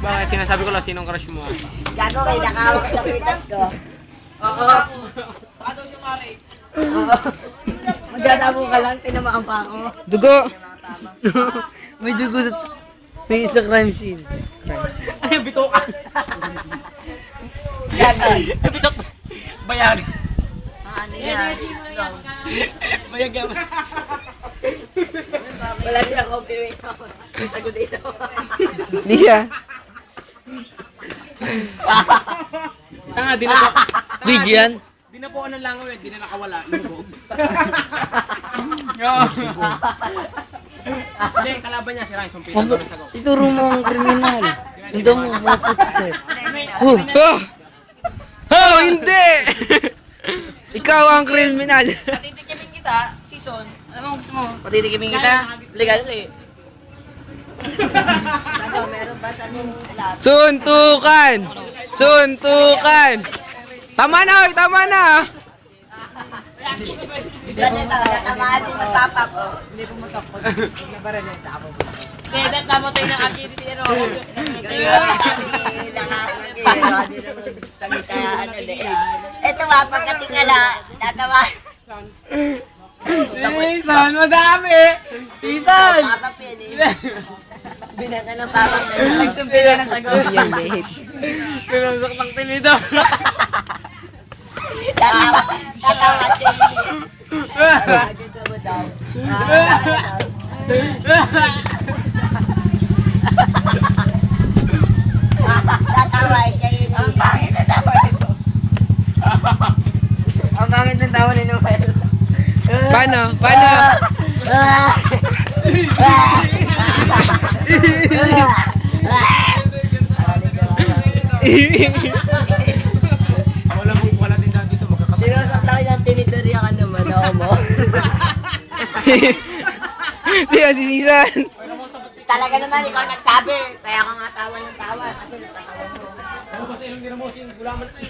Bakit? Sinasabi ko lang sinong crush mo. Gago kayo nakawak sa pitas ko. Oo. Baka daw siya mare. Oo. Magdadabo ka lang, tinamaan pa ako. Dugo! May dugo sa... May isa crime scene. Ay, bito ka. Gago. Bito. Bayag. Ano yan? Bayag yan. Wala siya coffee. Sagot dito. Hindi siya. Tanga, di na po. Big yan. Di na po anong langaw yan, di na nakawala. Lumubog. Hindi, kalaban niya si Ryan, sumpitan ko ng sagot. Ituro mo ang kriminal. Sundan mo mga footstep. Oh! Oh! Oh! Hindi! Ikaw ang kriminal. Patitikimin kita, season. Alam mo gusto mo? Patitikimin kita. Legal eh. Gago, meron ba sa nung lab? Suntukan! Suntukan! Tama na! Oy, tama na! Ganito, natamaan din ng papa ko. Hindi, tama tayo ng activity. Ano? Ito ba, pagkatingala, tatawa. Season, madami! Season! Papa pin eh. Binata ng papa ko. Nagsumpi ka ng sagot. Yan, late. Pinasok ng tinito. Tatawa siya. Dito mo daw. Tatawa siya yun. Ang pangit na tawa nito. Ang pangit na tawa ni Noel. Paano? Paano? Wala din dito magkakapit. Sinusok daw yung tinidorya ka naman ako mo. Siya, si Sisan. Talaga naman, ikaw nagsabi. Kaya ka nga tawa ng tawa. Kasi natatawa mo. Ano ba sa ilong din mo? Gulaman sa'yo.